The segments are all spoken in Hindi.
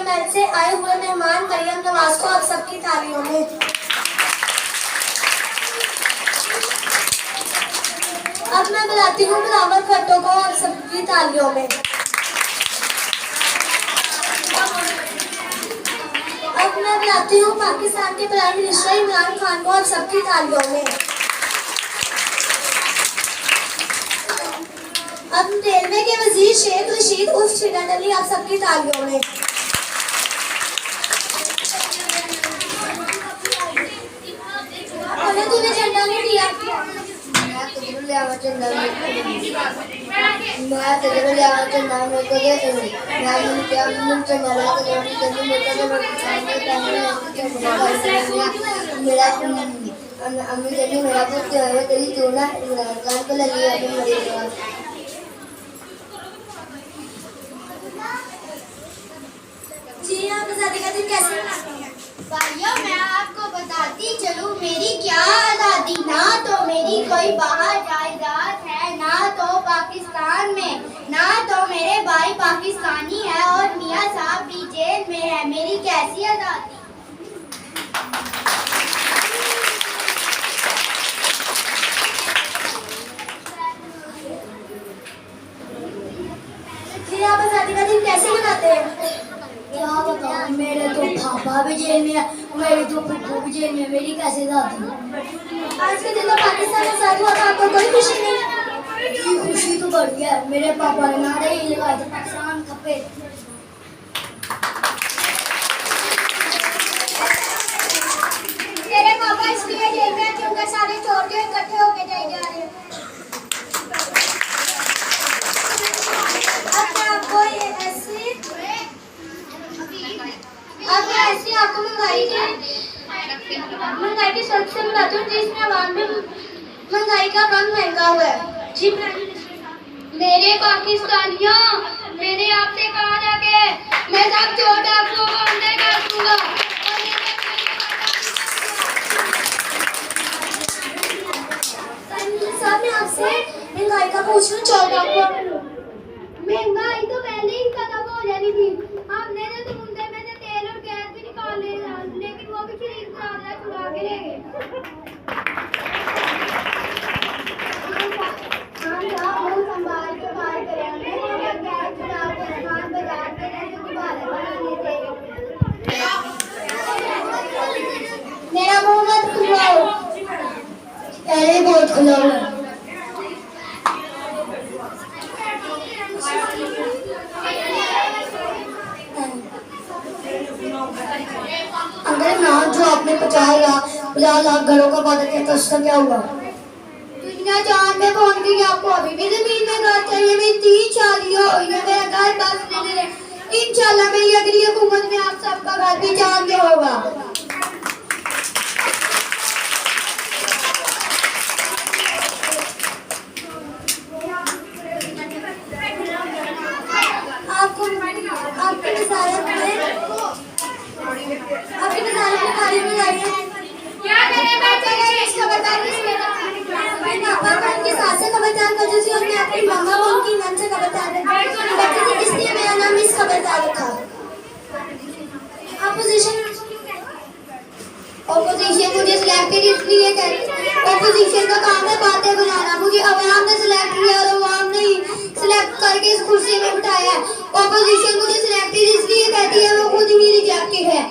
महल से आए हुए मेहमान मरियम नवाज को आप सबकी तालियों में। अब मैं बुलाती हूँ बिलावल भट्टो को आप सबकी तालियों में। अब मैं बुलाती हूँ पाकिस्तान के प्राइम मिनिस्टर इमरान खान को आप सबकी तालियों में। अब रेलवे के वजीर शेख रशीद उर्फ शिरन अली आप सबकी तालियों में। तूने झंडा नहीं दिया। जी आप आजादी का दिन कैसे मनाती हैं? भाइयों मैं आपको बताती चलूं मेरी क्या आज़ादी, ना तो मेरी कोई बाहर जायदाद है, ना तो पाकिस्तान में, ना तो मेरे भाई पाकिस्तानी है और मियाँ साहब भी जेल में है, मेरी कैसी आज़ादी। जी आप आजादी का दिन कैसे मनाते हैं? क्या बताऊं, मेरे तो पापा भी जेल में है, मेरे तो फुफू भी जेल में है, मेरी कैसे दादी। आज के दिन तो पाकिस्तान आजाद हुआ था, आपको कोई खुशी नहीं? जी खुशी तो बड़ी है, मेरे पापा ने नारे ही लगाए थे पाकिस्तान खपे। मेरे पापा इसलिए जेल में क्योंकि सारे चोर जो इकट्ठे होके जाए जा रहे हैं। ऐसी आपको महंगाई की शर्त से मिलाती हूँ जिसमें आवाम में महंगाई का रंग महंगा हुआ है। जी मेरे पाकिस्तानियों, मैंने आपसे कहा था कि मैं सब चोर डाकुओं को अंदर कर दूंगा। साहब मैं आपसे महंगाई का पूछ रहा हूँ, चोर डाकुओं महंगाई तो पहले ही खत्म हो जानी थी। हमने तो समुद्र में से तेल और गैस भी निकाल ले, लेकिन वो भी शरीर चुरा के ले गए। हम संभाल के पार करेंगे, गैस चुरा के सामान बाजार में रह जो गुब्बारे बनाने थे। मेरा मुंह मत खुलवाओ, पहले ही बहुत खुला हुआ है। अगर ना जो आपने 50 लाख घरों का वादा किया था उसका क्या हुआ? दुनिया चांद में पहुंच गई, आपको अभी भी जमीन में घर चाहिए। मेरी 3 शादियां हुई है, मेरा घर बस लेने रहे। इंशाल्लाह मेरी अगली हुकूमत में आप सबका घर भी चांद में होगा। आपकी वजारत में तारीफ में आई है। क्या करें मैं इसका बता पापा को उनकी सास से खबरदार करती थी और मैं अपनी मम्मा को उनकी नाम से खबरदार करती थी, इसलिए मेरा नाम मिस खबरदार रखा। ओपोजिशन मुझे सिलेक्टेड इसलिए करती, ओपोजिशन का काम है बातें बनाना। मुझे अवाम ने सिलेक्ट किया और अवाम ने सिलेक्ट करके इस कुर्सी में बिठाया है। ओपोजिशन मुझे सिलेक्टेड इसलिए कहती है, वो खुद ही रिजेक्टेड है।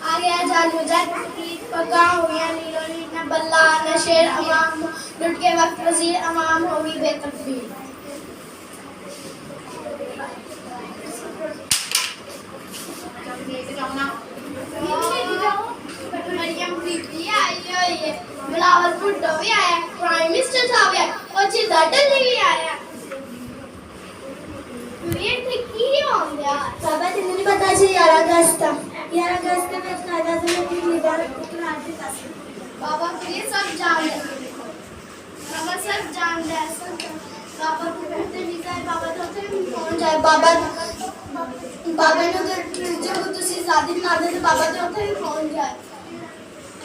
आ गया जादू पका हो गया नीलो नील न बल्ला न शेर अवाम लुट के वक्त वजीर अवाम होगी बेतकबीर। मरियम बीबी आई है, बिलावल भुट्टो भी आया, प्राइम मिनिस्टर साहब है और चिल्लाटन भी आया। ये की हो गया बाबा तुम्हें नहीं पता जी 11 अगस्त था, 11 अगस्त में अपना आजादी में की मुबारक क्रांति का बाबा ये सब जान है, बाबा सब जान है, बाबा को कहते नहीं जाए, बाबा तो फोन जाए, बाबा ने तो जब तुसी शादी बना दे तो बाबा तो फोन जाए।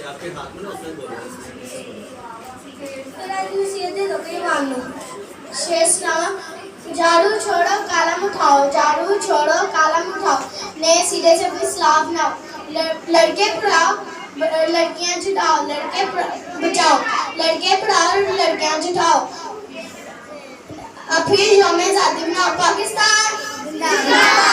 आपके हाथ में ना उसमें बोलो नसीहत दे दो कहीं मान लो। शेषनामा झाड़ू छोड़ो कलम उठाओ, झाड़ू छोड़ो कलम उठाओ, नए सिरे से कोई सलाह बनाओ, लड़के पढ़ाओ लड़कियां जुटाओ, लड़के बचाओ, लड़के पढ़ाओ लड़कियां जुटाओ, अब फिर यौम आज़ादी मनाओ। पाकिस्तान जिंदाबाद।